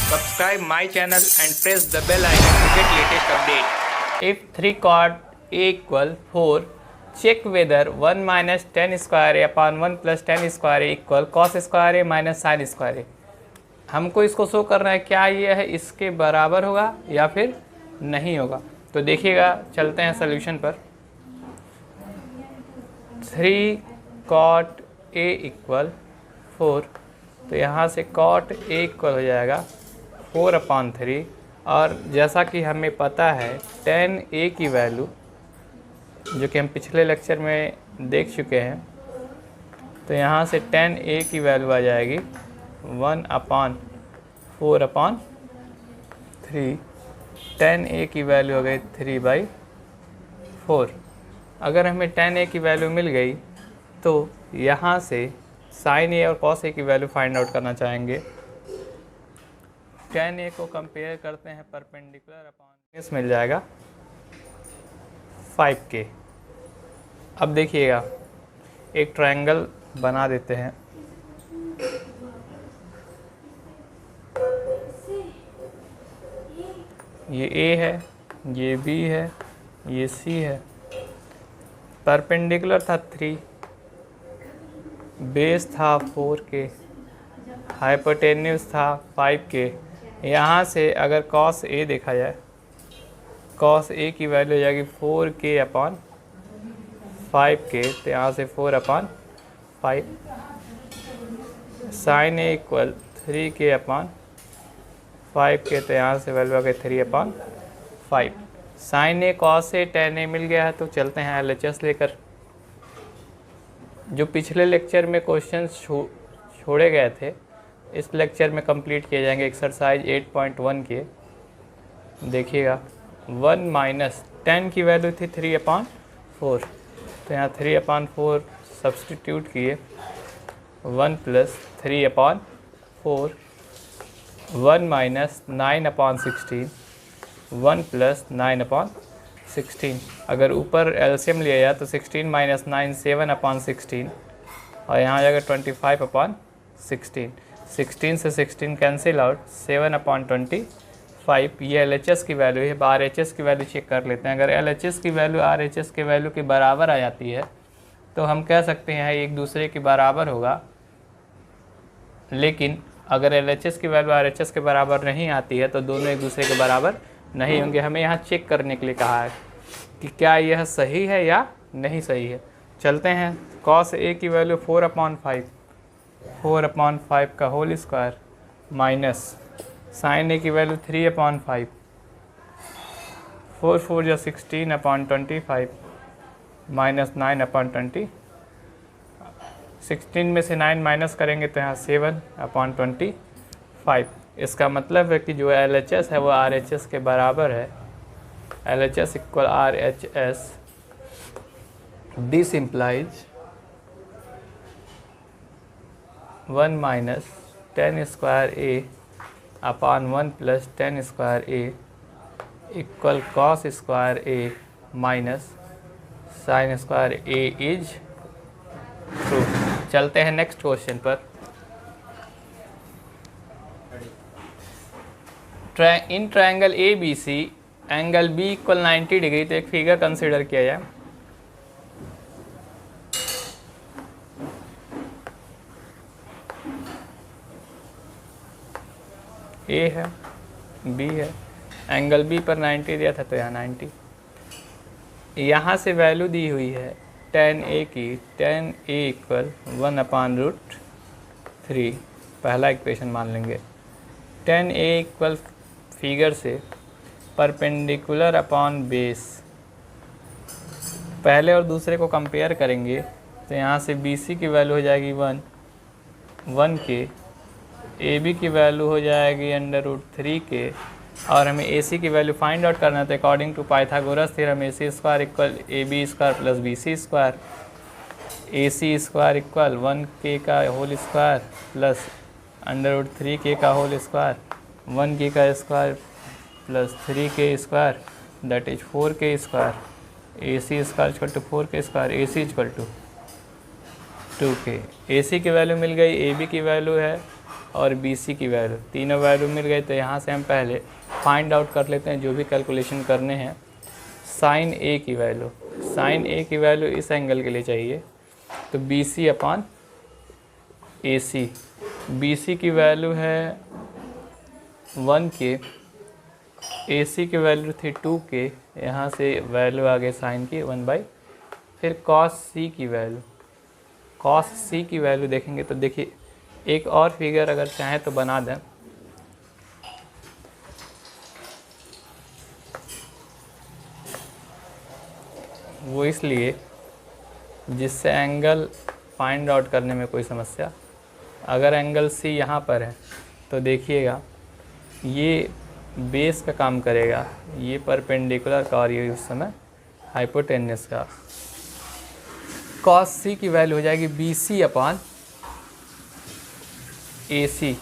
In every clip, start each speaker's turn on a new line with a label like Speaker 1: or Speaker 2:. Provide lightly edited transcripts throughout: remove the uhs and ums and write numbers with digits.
Speaker 1: Subscribe my channel and press the bell icon to get latest update. If 3 cot A equal 4, check whether 1 minus tan square A upon 1 plus tan square A equal cos square A minus sin square A। हमको इसको show करना है क्या ये है इसके बराबर होगा या फिर नहीं होगा। तो देखिएगा, चलते हैं सोल्यूशन पर। 3 cot A इक्वल 4, तो यहाँ से cot A इक्वल हो जाएगा 4/3, और जैसा कि हमें पता है tan A की वैल्यू जो कि हम पिछले लेक्चर में देख चुके हैं, तो यहाँ से tan A की वैल्यू आ जाएगी 1/4/3। tan A की वैल्यू हो गई 3/4। अगर हमें tan A की वैल्यू मिल गई तो यहाँ से sin A और cos A की वैल्यू फाइंड आउट करना चाहेंगे। tan A को कंपेयर करते हैं परपेंडिकुलर अपॉन इस मिल जाएगा 5k। अब देखिएगा, एक ट्रायंगल बना देते हैं। ये A है, ये B है, ये C है। परपेंडिकुलर था 3, बेस था 4k, हाइपोटेन्यूज था 5k। यहाँ से अगर cos A देखा जाए, cos A की वैल्यू हो जाएगी 4k/5k, तो यहाँ से 4/5। sin A इक्वल 3k/5k, तो यहाँ से वैल्यू आ गई 3/5। sin A cos A tan A मिल गया है, तो चलते हैं LHS लेकर। जो पिछले लेक्चर में क्वेश्चंस छोड़े गए थे, इस लेक्चर में कंप्लीट किए जाएंगे। एक्सरसाइज 8.1 के देखिएगा। 1 माइनस tan की वैल्यू थी 3/4, तो यहाँ 3/4 सब्सटीट्यूट किए। 1 प्लस 3/4, 1 माइनस 9/16, 1 प्लस 9/16। अगर ऊपर एलसीएम लिया जाए तो 16 माइनस 9 7/16, और यहाँ जाएगा 25/16। 16 से 16 कैंसिल आउट, 7/25। ये LHS की वैल्यू है। RHS की वैल्यू चेक कर लेते हैं। अगर LHS की वैल्यू RHS के वैल्यू के बराबर आ जाती है तो हम कह सकते हैं एक दूसरे के बराबर होगा। लेकिन अगर LHS की वैल्यू RHS के बराबर नहीं आती है तो दोनों एक दूसरे के बराबर नहीं होंगे। हमें यहाँ चेक करने के लिए कहा है कि क्या यह सही है या नहीं सही है। चलते हैं। cos A की वैल्यू 4/5 का whole square minus sin A की वैल्यू 3/5, 4 4 या 16/25 माइनस 9/20। 16 में से 9 माइनस करेंगे तो यहाँ 7/25। इसका मतलब है कि जो LHS है वो RHS के बराबर है। LHS equal RHS। This implies 1 minus tan square A upon 1 plus tan square A equal cos square A minus sin square A is true. चलते हैं नेक्स्ट क्वेश्चन पर। In triangle ABC angle B equal 90 degree. तो एक figure consider किया जाए। A है, B है, angle B पर 90 दिया था तो यहाँ 90। यहाँ से वैल्यू दी हुई है tan A की। tan A इक्वल 1/√3 पहला इक्वेशन मान लेंगे। tan A इक्वल फिगर से परपेंडिकुलर अपॉन बेस, पहले और दूसरे को कंपेयर करेंगे तो यहाँ से BC की वैल्यू हो जाएगी 1k, AB की वैल्यू हो जाएगी √3k, और हमें AC की वैल्यू फाइंड आउट करना है। तो according to Pythagoras theorem AC square equal AB square plus BC square. AC square equal 1k का होल स्क्वायर प्लस √3k का होल स्क्वायर, 1k का square plus 3k square, that is 4k square. AC square equal to 4k square, AC equal to 2k। AC की value मिल गई, AB की value है और BC की वैल्यू, तीनों वैल्यू मिल गए। तो यहाँ से हम पहले फाइंड आउट कर लेते हैं जो भी कैलकुलेशन करने हैं। साइन A की वैल्यू, साइन A की वैल्यू इस एंगल के लिए चाहिए, तो BC अपॉन AC। BC की वैल्यू है 1K, AC की वैल्यू थी 2K, यहाँ से वैल्यू आ गई साइन की 1/। फिर कॉस C की वैल्यू, कॉस C की वैल्यू देखेंगे तो देखिए एक और फिगर अगर चाहें तो बना दें। वो इसलिए जिससे एंगल फाइंड आउट करने में कोई समस्या। अगर एंगल C यहाँ पर है तो देखिएगा ये बेस का काम करेगा, ये परपेंडिकुलर का और ये उस समय हाइपोटेन्यूस का। कॉस C की वैल्यू हो जाएगी BC अपॉन AC,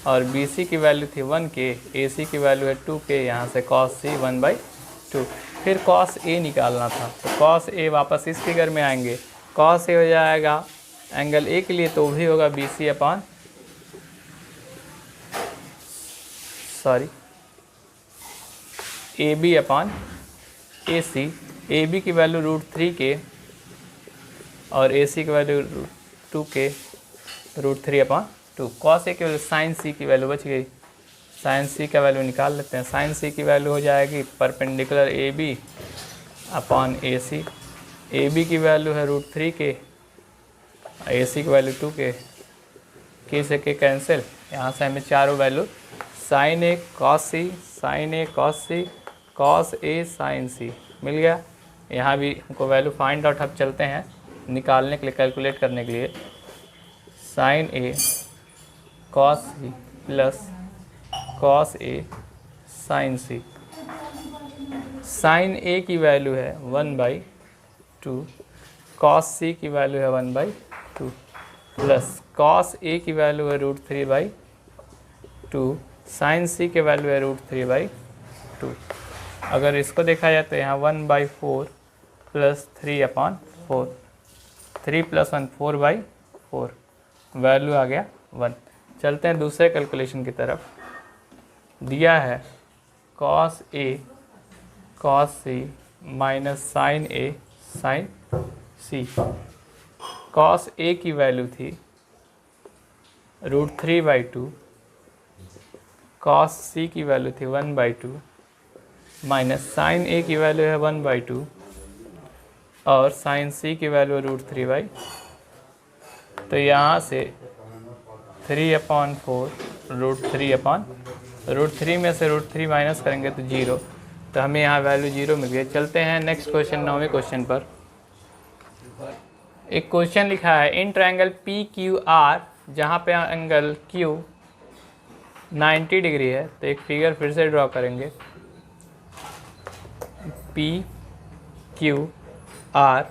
Speaker 1: और BC की वैल्यू थी 1K, AC की वैल्यू है 2K, यहाँ से कॉस C 1/2। फिर कॉस A निकालना था, तो कॉस A वापस इस फिगर में आएंगे। कॉस A हो जाएगा एंगल A के लिए, तो वो भी होगा BC upon AB upon AC। AB की वैल्यू √3K और AC की वैल्यू 2K, √3/2। कॉस A की वैल्यू, साइन C की वैल्यू बच गई, साइन C का वैल्यू निकाल लेते हैं। साइन C की वैल्यू हो जाएगी perpendicular AB upon AC। AB की वैल्यू है √3K, AC की वैल्यू 2K, K से K कैंसिल, यहाँ से हमें चारों value sine A cos C, sine A cos C, cos A sine C मिल गया। यहाँ भी हमको वैल्यू फाइंड आउट अब चलते हैं निकालने के लिए, कैलकुलेट करने के लिए। Sine A cos C plus cos A sine C। Sine A की वैल्यू है 1/2, कॉस C की वैल्यू है 1/2, प्लस कॉस A की वैल्यू है √3/2, साइन C की वैल्यू है √3/2। अगर इसको देखा जाए तो यहाँ 1/4 प्लस 3/4, 3 + 1 4/4, वैल्यू आ गया 1। चलते हैं दूसरे कैलकुलेशन की तरफ। दिया है cos A cos C minus sine A sine C। Cos A की वैल्यू थी √3/2, कॉस C की वैल्यू थी 1/2, माइनस साइन A की वैल्यू है 1/2 और साइन C की वैल्यू √3/। तो यहाँ से 3/4 √3 में से √3 माइनस करेंगे तो 0, तो हमें यहाँ वैल्यू 0 मिल गई। चलते हैं नेक्स्ट क्वेश्चन, 9वें क्वेश्चन पर। एक क्वेश्चन लिखा है इन ट्रायंगल PQR, जहाँ पे एंगल Q 90 डिग्री है। तो एक फिगर फिर से ड्रॉ करेंगे, PQR,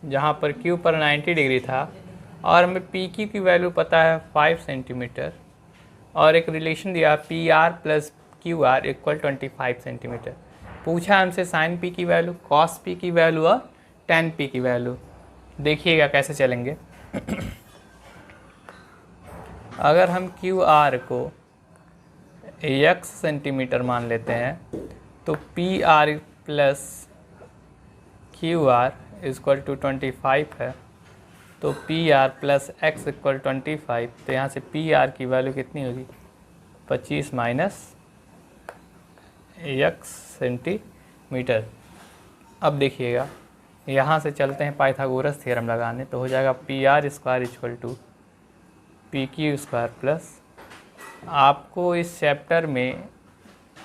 Speaker 1: जहाँ पर Q पर 90 डिग्री था और हमें PQ की वैल्यू पता है 5 सेंटीमीटर, और एक रिलेशन दिया PR + QR = 25 सेंटीमीटर। पूछा हमसे साइन P की वैल्यू, कॉस P की वैल्यू और tan P की वैल्यू। देखिएगा कैसे चलेंगे। अगर हम QR को x सेंटीमीटर मान लेते हैं तो PR + QR = 25 है, तो PR + x = 25। तो यहाँ से PR की वैल्यू कितनी होगी 25 माइनस x सेंटीमीटर। अब देखिएगा यहाँ से चलते हैं पाइथागोरस थ्योरम लगाने, तो हो जाएगा PR² = PQ² प्लस, आपको इस चैप्टर में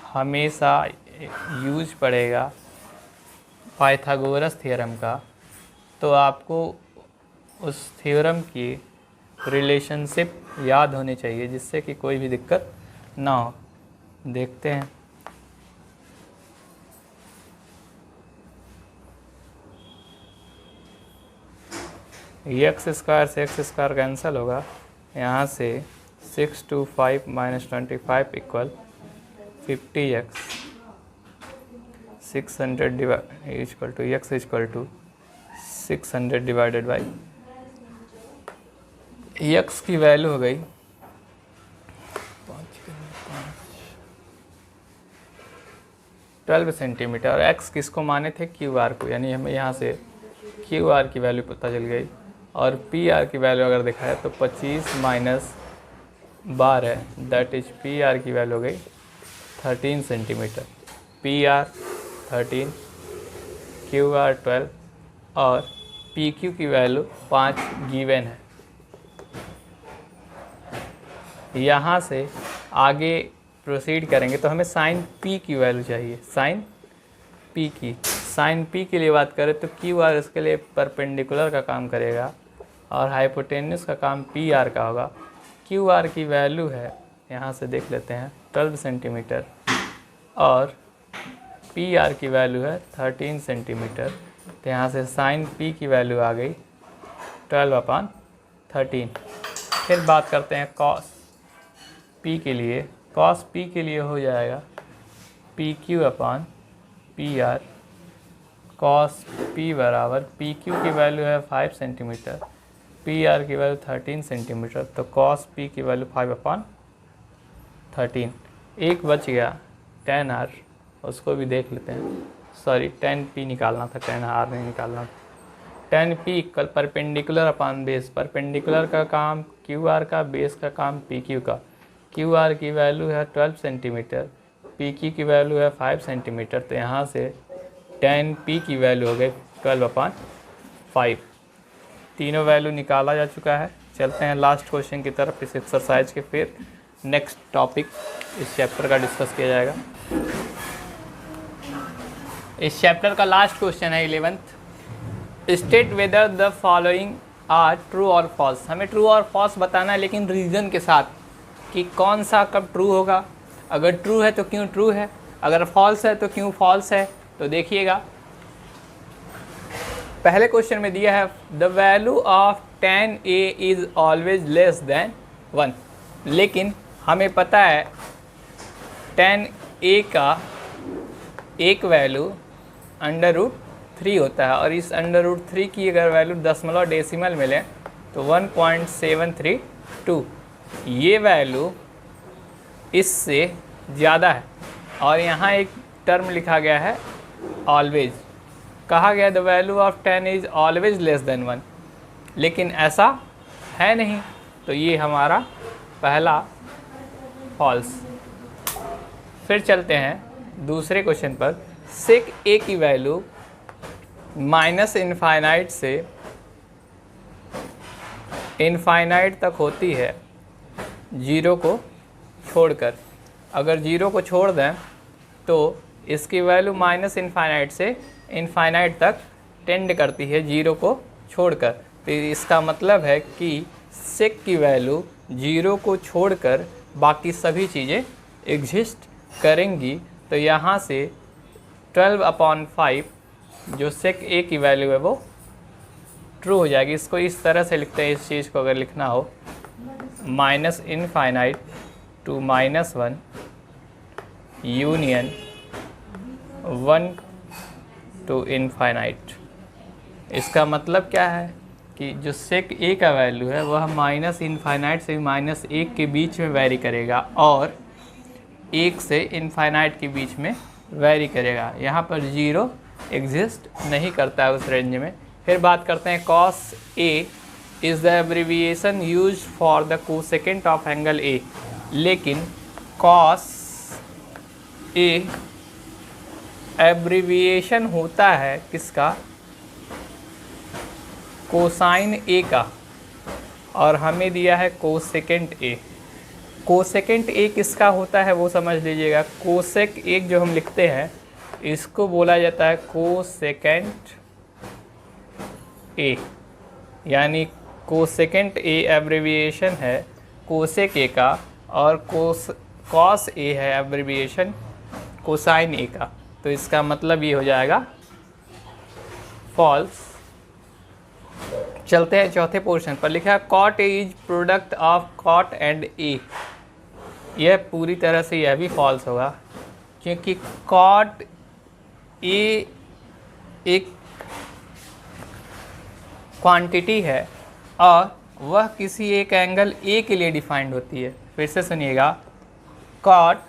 Speaker 1: हमेशा यूज पड़ेगा पाइथागोरस थ्योरम का, तो आपको उस थ्योरम की रिलेशनशिप याद होनी चाहिए जिससे कि कोई भी दिक्कत ना हो। देखते हैं। x² से x² कैंसिल होगा, यहाँ से 6 × 5 - 25 = 50x, 600 x = 600 divided by x की वैल्यू हो गई 12 सेंटीमीटर, और x किसको माने थे, क्यू आर को, यानी हमें यहाँ से क्यू आर की वैल्यू पता चल गई। और पी आर की वैल्यू अगर देखा है तो 25 minus 12, that is P R की वैल्यू हो गई 13 centimetre. P R 13, Q R 12 और पी क्यू की वैल्यू 5 गिवन है। यहाँ से आगे प्रोसीड करेंगे तो हमें साइन पी की वैल्यू चाहिए। साइन पी के लिए बात करें तो क्यू आर इसके लिए परपेंडिकुलर का काम करेगा और हाइपोटेन्यूस का काम पी आर का होगा। क्यू आर की वैल्यू है, यहाँ से देख लेते हैं, 12 सेंटीमीटर और पी आर की वैल्यू है 13 सेंटीमीटर। तो यहाँ से साइन पी की वैल्यू आ गई 12/13। फिर बात करते हैं कॉस पी के लिए। कॉस पी के लिए हो जाएगा P Q upon P R. Cos P बराबर पी क्यू की वैल्यू है 5 सेंटीमीटर, पी आर की वैल्यू 13 सेंटीमीटर, तो कॉस पी की वैल्यू 5/13। एक बच गया 10 आर, उसको भी देख लेते हैं। सॉरी 10 पी निकालना था, 10 आर नहीं निकालना था। 10 P equal perpendicular upon base. Perpendicular का काम क्यू आर का, बेस का काम पी क्यू का। क्यू आर की वैल्यू है 12 सेंटीमीटर, पी क्यू की वैल्यू है 5 सेंटीमीटर, तो यहाँ से 10 पी की वैल्यू हो गई 12/5। तीनों वैल्यू निकाला जा चुका है। चलते हैं लास्ट क्वेश्चन की तरफ इस एक्सरसाइज के, फिर नेक्स्ट टॉपिक इस चैप्टर का डिस्कस किया जाएगा। इस चैप्टर का लास्ट क्वेश्चन है 11th। State whether the following are true और फॉल्स। हमें ट्रू और फॉल्स बताना है, लेकिन रीज़न के साथ कि कौन सा कब ट्रू होगा। अगर ट्रू है तो क्यों ट्रू है, अगर फॉल्स है तो क्यों फॉल्स है। तो देखिएगा, पहले क्वेश्चन में दिया है the value of tan a is always less than 1, लेकिन हमें पता है tan a का एक वैल्यू √3 होता है, और इस √3 की अगर वैल्यू दशमलव डेसिमल में लें तो 1.732, ये वैल्यू इससे ज़्यादा है। और यहाँ एक टर्म लिखा गया है ऑलवेज, कहा गया the value of tan is always less than 1, लेकिन ऐसा है नहीं, तो ये हमारा पहला फॉल्स। फिर चलते हैं दूसरे क्वेश्चन पर। सेक ए की वैल्यू -इनफाइनाइट से इनफाइनाइट तक होती है, जीरो को छोड़कर। अगर जीरो को छोड़ दें तो इसकी वैल्यू -इनफाइनाइट से इनफाइनाइट तक टेंड करती है, जीरो को छोड़कर। तो इसका मतलब है कि सेक की वैल्यू जीरो को छोड़कर बाकी सभी चीज़ें एग्जिस्ट करेंगी। तो यहाँ से 12/5 जो सेक ए की वैल्यू है वो ट्रू हो जाएगी। इसको इस तरह से लिखते हैं, इस चीज़ को अगर लिखना हो, -infinite to -1 union 1 to infinite. इसका मतलब क्या है कि जो सेक ए का वैल्यू है वह -इनफाइनाइट से -1 के बीच में वैरी करेगा और 1 से इनफाइनाइट के बीच में वैरी करेगा। यहाँ पर जीरो एग्जिस्ट नहीं करता है उस रेंज में। फिर बात करते हैं cos A is the abbreviation use for the cosecant of angle A, लेकिन कॉस ए एब्रीविएशन होता है किसका, कोसाइन ए का, और हमें दिया है कोसेकेंट ए। कोसेकेंट ए किसका होता है वो समझ लीजिएगा। कोसेक एक जो हम लिखते हैं इसको बोला जाता है कोसेकेंट ए, यानी कोसेकेंट ए एब्रीविएशन है कोसेक ए का, और कॉस ए है एब्रीविएशन कोसाइन ए का। तो इसका मतलब ये हो जाएगा फॉल्स। चलते हैं चौथे पोर्शन पर। लिखा है cot A is product of cot and A. यह पूरी तरह से यह भी फॉल्स होगा, क्योंकि कॉट ए एक क्वांटिटी है और वह किसी एक एंगल ए के लिए डिफाइंड होती है। फिर से सुनिएगा, कॉट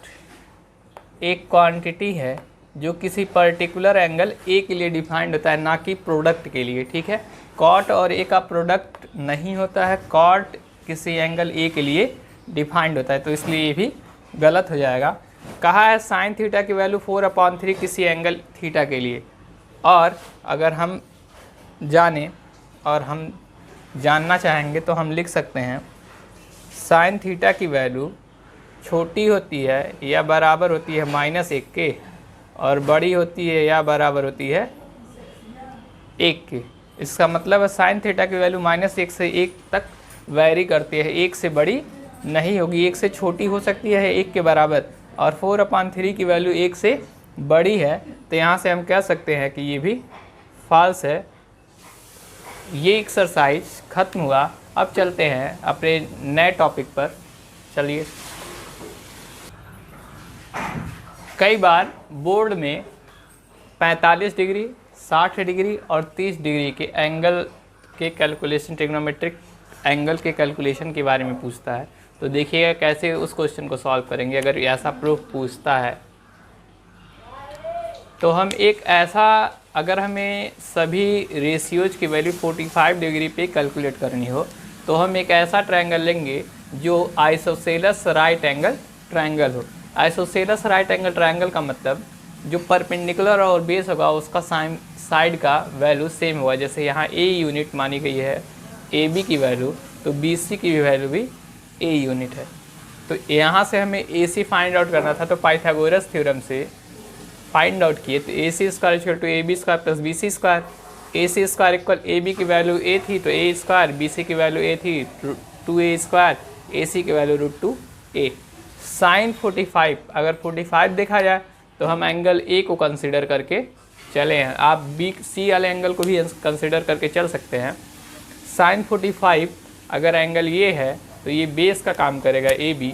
Speaker 1: एक क्वांटिटी है जो किसी पर्टिकुलर एंगल ए के लिए डिफाइंड होता है, ना कि प्रोडक्ट के लिए। ठीक है, कॉट और ए का प्रोडक्ट नहीं होता है, कॉट किसी एंगल ए के लिए डिफाइंड होता है, तो इसलिए ये भी गलत हो जाएगा। कहा है साइन थीटा की वैल्यू 4/3 किसी एंगल थीटा के लिए, और अगर हम जाने और हम जानना चाहेंगे तो हम लिख सकते हैं साइन थीटा की वैल्यू छोटी होती है या बराबर होती है -1 के, और बड़ी होती है या बराबर होती है 1 के। इसका मतलब है साइन थीटा की वैल्यू -1 से 1 तक वैरी करती है, 1 से बड़ी नहीं होगी, 1 से छोटी हो सकती है 1 के बराबर, और 4/3 की वैल्यू 1 से बड़ी है, तो यहाँ से हम कह सकते हैं कि ये भी फॉल्स है। ये एक्सरसाइज ख़त्म हुआ। अब चलते हैं अपने नए टॉपिक पर। चलिए, कई बार बोर्ड में 45 डिग्री, 60 डिग्री और 30 डिग्री के एंगल के कैलकुलेशन, ट्रिग्नोमेट्रिक एंगल के कैलकुलेशन के बारे में पूछता है। तो देखिएगा कैसे उस क्वेश्चन को सॉल्व करेंगे। अगर ऐसा प्रूफ पूछता है तो हम एक ऐसा, अगर हमें सभी रेशियोज की वैल्यू 45 डिग्री पे कैलकुलेट करनी हो, तो हम एक ऐसा ट्रायंगल लेंगे जो आइसोसेलेस राइट एंगल ट्रायंगल हो। आइसोसेलेस राइट एंगल ट्रायंगल का मतलब जो परपेंडिकुलर और बेस होगा उसका साइड का वैल्यू सेम होगा। जैसे यहाँ ए यूनिट मानी गई है ए बी की वैल्यू, तो बी सी की वैल्यू भी ए यूनिट है। तो यहाँ से हमें ए सी फाइंड आउट करना था, तो पाइथागोरस थ्योरम से फाइंड आउट किए, तो A C square equal to A B square plus B C square. A C square equal A B की वैल्यू ए थी तो ए स्क्वायर, बी सी की वैल्यू ए थी 2a स्क्वायर, ए सी की value √2a। Sign 45, अगर 45 देखा जाए तो हम एंगल ए को कंसिडर करके चले हैं। आप बी सी वाले एंगल को भी कंसिडर करके चल सकते हैं। साइन 45 अगर एंगल ये है तो ये बेस का काम करेगा A B,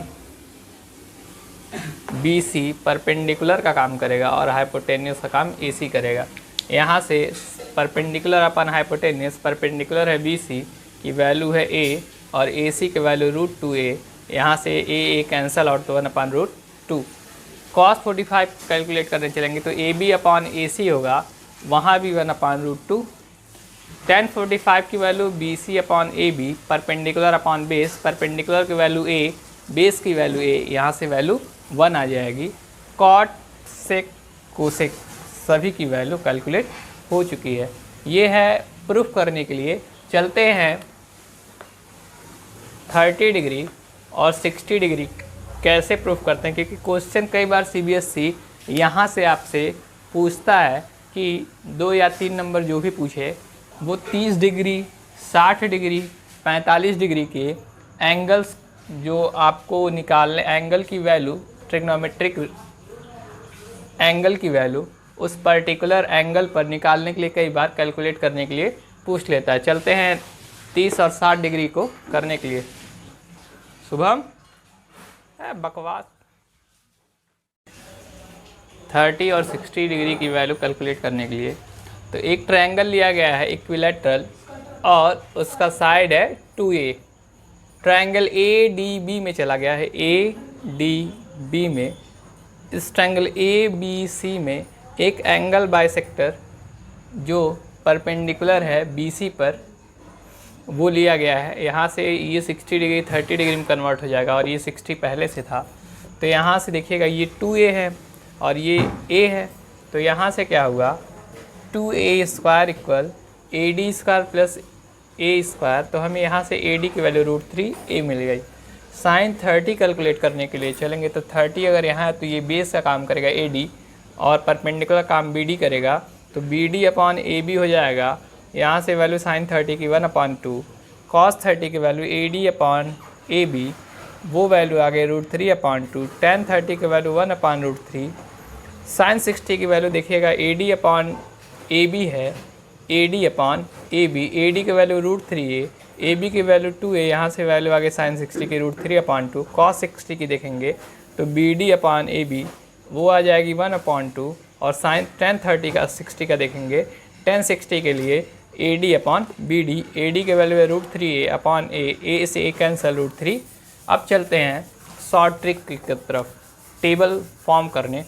Speaker 1: B C perpendicular का काम करेगा और हाइपोटेन्यूस का काम ए सी करेगा। यहाँ से परपेंडिकुलर अपन हाइपोटेन्यूस, परपेंडिकुलर है बी सी की वैल्यू है ए और ए सी की वैल्यू √2a। यहाँ से ए कैंसल आउट तो 1/√2। cos 45 कैलकुलेट करने चलेंगे तो ए बी अपॉन ए सी होगा, वहाँ भी 1/√2। tan 45 की value B C upon A B, perpendicular upon base, perpendicular की वैल्यू ए, बेस की वैल्यू ए, यहाँ से वैल्यू 1 आ जाएगी। कॉट सेक कोसेक सभी की वैल्यू कैलकुलेट हो चुकी है। ये है प्रूफ करने के लिए। चलते हैं 30 डिग्री और 60 डिग्री कैसे प्रूफ करते हैं, क्योंकि क्वेश्चन कई बार CBSE यहाँ से आपसे पूछता है कि 2 या 3 नंबर जो भी पूछे वो 30 डिग्री, 60 डिग्री, 45 डिग्री के एंगल्स जो आपको निकालने, एंगल की वैल्यू, ट्रिग्नोमेट्रिक एंगल की वैल्यू उस पर्टिकुलर एंगल पर निकालने के लिए कई बार कैलकुलेट करने के लिए पूछ लेता है। चलते हैं 30 और 60 डिग्री को करने के लिए। शुभम बकवास। 30 और 60 डिग्री की वैल्यू कैलकुलेट करने के लिए तो एक ट्रायंगल लिया गया है इक्विलैटरल और उसका साइड है 2a। ट्रायंगल ADB में चला गया है, ADB में। इस ट्रायंगल ABC में एक एंगल बाइसेक्टर जो परपेंडिकुलर है BC पर वो लिया गया है। यहाँ से ये 60 डिग्री 30 डिग्री में कन्वर्ट हो जाएगा और ये 60 पहले से था, तो यहाँ से देखिएगा ये 2a है और ये a है, तो यहाँ से क्या हुआ 2a square equal AD square plus a square. तो हमें यहाँ से AD की वैल्यू √3a मिल गई। साइन 30 कैलकुलेट करने के लिए चलेंगे तो 30 अगर यहाँ है तो ये बेस का काम करेगा AD और परपेंडिकुलर काम BD करेगा, तो BD अपॉन AB हो जाएगा। यहाँ से वैल्यू साइन 30 की 1/2, कॉस 30 की वैल्यू AD अपॉन AB, वो वैल्यू आ गई √3/2, tan 30 की वैल्यू 1/√3, साइन 60 की वैल्यू देखिएगा AD अपॉन AB है, AD अपॉन AB, AD की वैल्यू √3a, AB की वैल्यू 2a, यहाँ से वैल्यू आ गई साइन 60 की √3/2, कॉस 60 की देखेंगे तो BD अपॉन AB वो आ जाएगी 1/2 और साइन tan 30 का 60 का देखेंगे, tan 60 के लिए AD अपॉन BD, AD के वैल्यू है √3a अपॉन a से a कैंसल √3। अब चलते हैं शॉर्ट ट्रिक की तरफ टेबल फॉर्म करने।